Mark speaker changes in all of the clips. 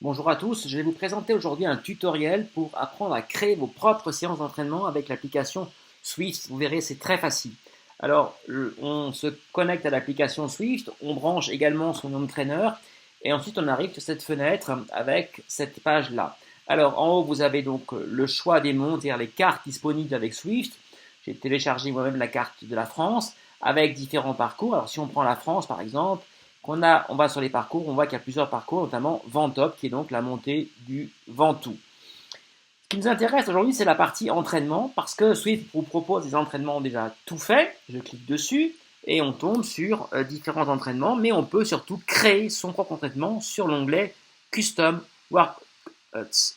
Speaker 1: Bonjour à tous, je vais vous présenter aujourd'hui un tutoriel pour apprendre à créer vos propres séances d'entraînement avec l'application Swift. Vous verrez, c'est très facile. Alors, on se connecte à l'application Swift, on branche également son home trainer et ensuite on arrive sur cette fenêtre avec cette page-là. Alors, en haut, vous avez donc le choix des mondes, c'est-à-dire les cartes disponibles avec Swift. J'ai téléchargé moi-même la carte de la France avec différents parcours. Alors, si on prend la France, par exemple, on va sur les parcours, on voit qu'il y a plusieurs parcours, notamment Ventop, qui est donc la montée du Ventoux. Ce qui nous intéresse aujourd'hui, c'est la partie entraînement, parce que Swift vous propose des entraînements déjà tout faits. Je clique dessus et on tombe sur différents entraînements, mais on peut surtout créer son propre entraînement sur l'onglet Custom Workouts.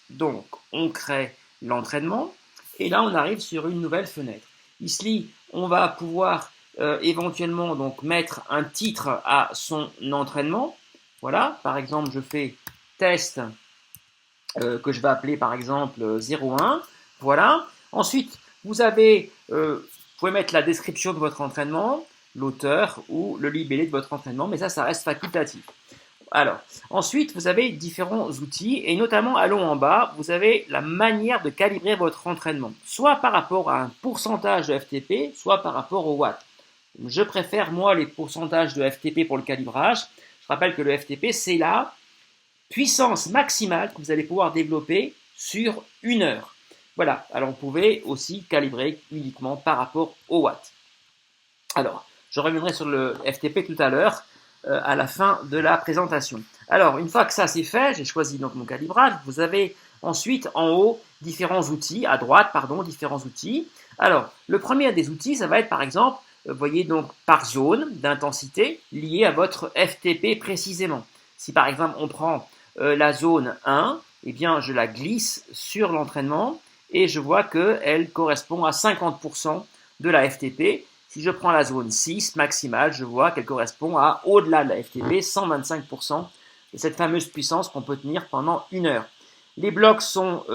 Speaker 1: Donc, on crée l'entraînement et là, on arrive sur une nouvelle fenêtre. Ici, on va pouvoir éventuellement donc mettre un titre à son entraînement. Voilà, par exemple, je fais test que je vais appeler par exemple 01. Voilà. Ensuite, vous pouvez mettre la description de votre entraînement, l'auteur ou le libellé de votre entraînement, mais ça reste facultatif. Alors, ensuite, vous avez différents outils et notamment, allons en bas, vous avez la manière de calibrer votre entraînement, soit par rapport à un pourcentage de FTP, soit par rapport au watt. Je préfère, moi, les pourcentages de FTP pour le calibrage. Je rappelle que le FTP, c'est la puissance maximale que vous allez pouvoir développer sur une heure. Voilà, alors vous pouvez aussi calibrer uniquement par rapport au watt. Alors, je reviendrai sur le FTP tout à l'heure, à la fin de la présentation. Alors, une fois que ça c'est fait, j'ai choisi donc mon calibrage. Vous avez ensuite en haut différents outils, à droite, pardon, différents outils. Alors, le premier des outils, ça va être par exemple, vous voyez donc par zone d'intensité liée à votre FTP précisément. Si par exemple on prend la zone 1, eh bien je la glisse sur l'entraînement et je vois qu'elle correspond à 50% de la FTP. Si je prends la zone 6 maximale, je vois qu'elle correspond à au-delà de la FTP, 125% de cette fameuse puissance qu'on peut tenir pendant une heure. Les blocs sont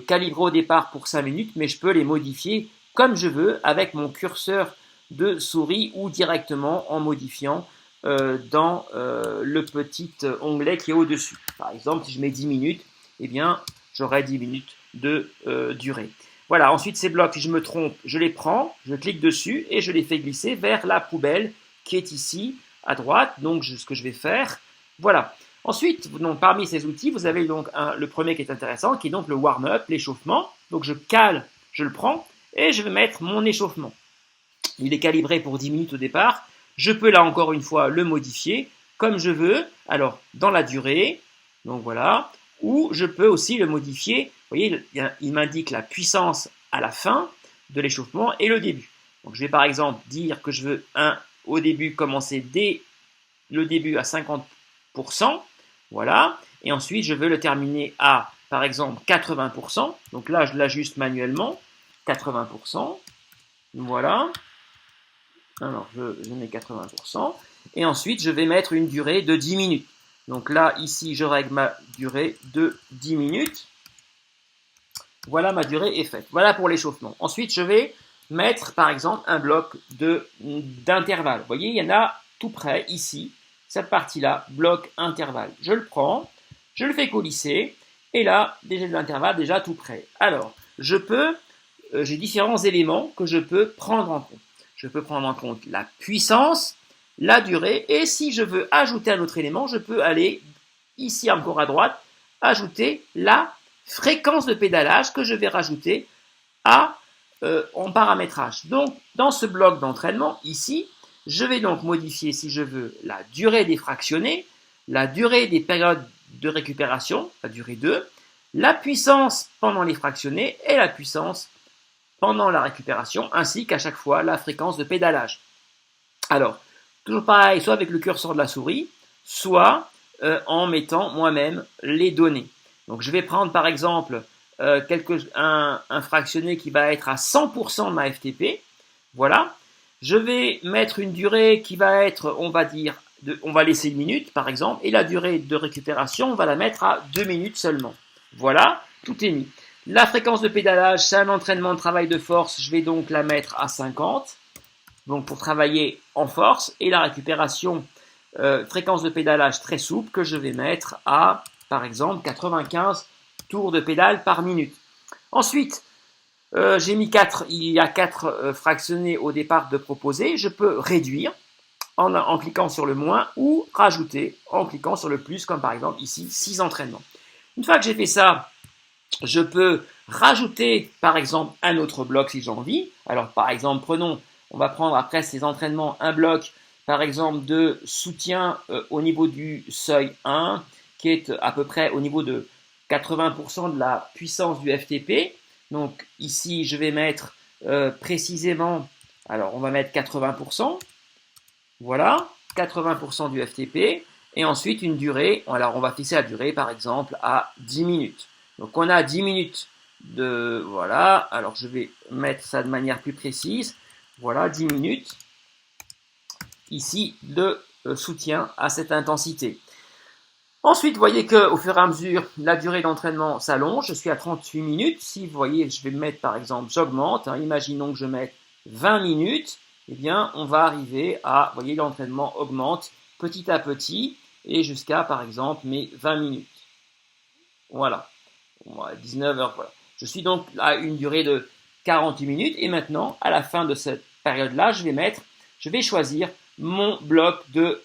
Speaker 1: calibrés au départ pour 5 minutes, mais je peux les modifier comme je veux avec mon curseur de souris ou directement en modifiant dans le petit onglet qui est au-dessus. Par exemple, si je mets 10 minutes, eh bien, j'aurai 10 minutes de durée. Voilà, ensuite ces blocs, si je me trompe, je les prends, je clique dessus et je les fais glisser vers la poubelle qui est ici à droite. Donc, ce que je vais faire, voilà. Ensuite, donc, parmi ces outils, vous avez donc le premier qui est intéressant, qui est donc le warm-up, l'échauffement. Donc, je cale, je le prends et je vais mettre mon échauffement. Il est calibré pour 10 minutes au départ. Je peux là encore une fois le modifier comme je veux. Alors, dans la durée, donc voilà, ou je peux aussi le modifier. Vous voyez, il m'indique la puissance à la fin de l'échauffement et le début. Donc, je vais par exemple dire que je veux au début commencer dès le début à 50%. Voilà. Et ensuite, je veux le terminer à, par exemple, 80%. Donc là, je l'ajuste manuellement. 80%. Voilà. Alors, je mets 80%. Et ensuite, je vais mettre une durée de 10 minutes. Donc là, ici, je règle ma durée de 10 minutes. Voilà, ma durée est faite. Voilà pour l'échauffement. Ensuite, je vais mettre, par exemple, un bloc d'intervalle. Vous voyez, il y en a tout près, ici, cette partie-là, bloc intervalle. Je le prends, je le fais coulisser, et là, déjà de l'intervalle, déjà tout près. Alors, j'ai différents éléments que je peux prendre en compte. Je peux prendre en compte la puissance, la durée, et si je veux ajouter un autre élément, je peux aller ici encore à droite, ajouter la fréquence de pédalage que je vais rajouter en paramétrage. Donc, dans ce bloc d'entraînement, ici, je vais donc modifier, si je veux, la durée des fractionnés, la durée des périodes de récupération, la durée 2, la puissance pendant les fractionnés et la puissance pendant la récupération, ainsi qu'à chaque fois la fréquence de pédalage. Alors, toujours pareil, soit avec le curseur de la souris, soit en mettant moi-même les données. Donc je vais prendre par exemple un fractionné qui va être à 100% de ma FTP. Voilà. Je vais mettre une durée qui va être, on va laisser une minute par exemple, et la durée de récupération, on va la mettre à 2 minutes seulement. Voilà, tout est mis. La fréquence de pédalage, c'est un entraînement de travail de force, je vais donc la mettre à 50, donc pour travailler en force, et la récupération, fréquence de pédalage très souple, que je vais mettre à, par exemple 95 tours de pédale par minute. Ensuite, j'ai mis 4, il y a 4 fractionnés au départ de proposer. Je peux réduire en cliquant sur le moins ou rajouter en cliquant sur le plus, comme par exemple ici 6 entraînements. Une fois que j'ai fait ça, je peux rajouter par exemple un autre bloc si j'ai envie. Alors par exemple, on va prendre après ces entraînements un bloc par exemple de soutien au niveau du seuil 1 qui est à peu près au niveau de 80% de la puissance du FTP. Donc ici je vais mettre précisément, alors on va mettre 80%, voilà, 80% du FTP, et ensuite une durée, alors on va fixer la durée par exemple à 10 minutes. Donc on a 10 minutes de, voilà, alors je vais mettre ça de manière plus précise, voilà, 10 minutes ici de soutien à cette intensité. Ensuite, vous voyez qu'au fur et à mesure, la durée d'entraînement s'allonge. Je suis à 38 minutes. Si vous voyez, je vais mettre par exemple, j'augmente. Imaginons que je mette 20 minutes. Eh bien, on va arriver à, vous voyez, l'entraînement augmente petit à petit et jusqu'à, par exemple, mes 20 minutes. Voilà. 19 heures, voilà. Je suis donc à une durée de 48 minutes. Et maintenant, à la fin de cette période-là, je vais choisir mon bloc de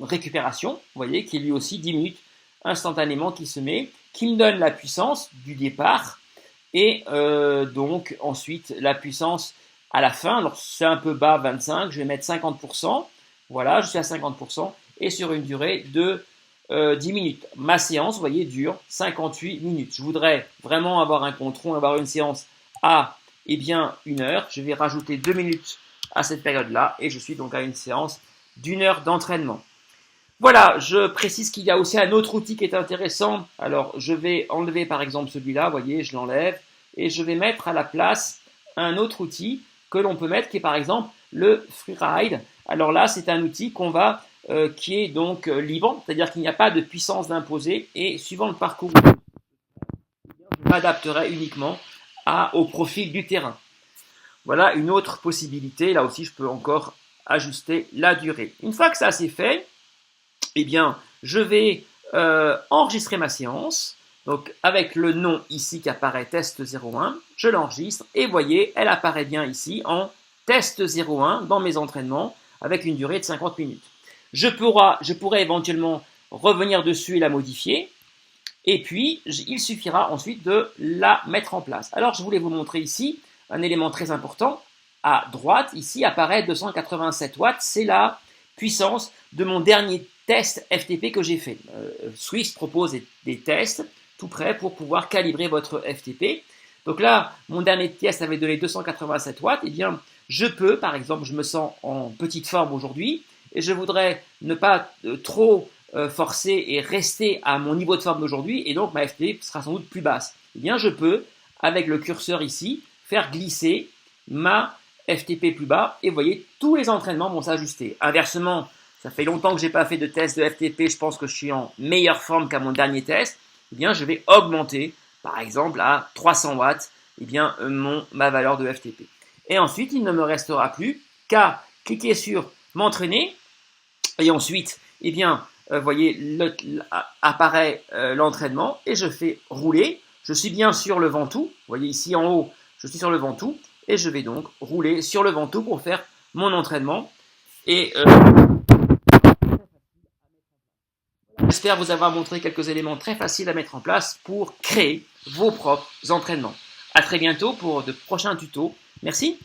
Speaker 1: récupération, vous voyez, qui est lui aussi 10 minutes instantanément qui se met, qui me donne la puissance du départ et donc ensuite la puissance à la fin. Alors c'est un peu bas, 25, je vais mettre 50%, voilà, je suis à 50% et sur une durée de 10 minutes. Ma séance, vous voyez, dure 58 minutes. Je voudrais vraiment avoir un compte rond, avoir une séance à, eh bien, 1 heure. Je vais rajouter 2 minutes à cette période-là et je suis donc à une séance d'1 heure d'entraînement. Voilà, je précise qu'il y a aussi un autre outil qui est intéressant. Alors, je vais enlever par exemple celui-là, vous voyez, je l'enlève et je vais mettre à la place un autre outil que l'on peut mettre qui est par exemple le Freeride. Alors là, c'est un outil qui est donc libre, c'est-à-dire qu'il n'y a pas de puissance d'imposer et suivant le parcours, je m'adapterai uniquement au profil du terrain. Voilà une autre possibilité. Là aussi, je peux encore ajuster la durée. Une fois que ça c'est fait, eh bien, je vais enregistrer ma séance. Donc, avec le nom ici qui apparaît test 01, je l'enregistre et vous voyez, elle apparaît bien ici en test 01 dans mes entraînements avec une durée de 50 minutes. Je pourrais éventuellement revenir dessus et la modifier. Et puis, il suffira ensuite de la mettre en place. Alors, je voulais vous montrer ici un élément très important. À droite, ici, apparaît 287 watts. C'est la puissance de mon dernier test FTP que j'ai fait. Swift propose des tests tout prêts pour pouvoir calibrer votre FTP. Donc là, mon dernier test avait donné 287 watts. Eh bien, je peux, par exemple, je me sens en petite forme aujourd'hui et je voudrais ne pas trop forcer et rester à mon niveau de forme d'aujourd'hui et donc ma FTP sera sans doute plus basse. Eh bien, je peux, avec le curseur ici, faire glisser ma FTP plus bas et vous voyez, tous les entraînements vont s'ajuster. Inversement, ça fait longtemps que je n'ai pas fait de test de FTP, je pense que je suis en meilleure forme qu'à mon dernier test, eh bien, je vais augmenter, par exemple, à 300 watts, eh bien, ma valeur de FTP. Et ensuite, il ne me restera plus qu'à cliquer sur m'entraîner et ensuite, eh bien, vous voyez, apparaît l'entraînement et je fais rouler. Je suis bien sur le Ventoux. Vous voyez ici en haut, je suis sur le Ventoux et je vais donc rouler sur le Ventoux pour faire mon entraînement. Et j'espère vous avoir montré quelques éléments très faciles à mettre en place pour créer vos propres entraînements. À très bientôt pour de prochains tutos. Merci.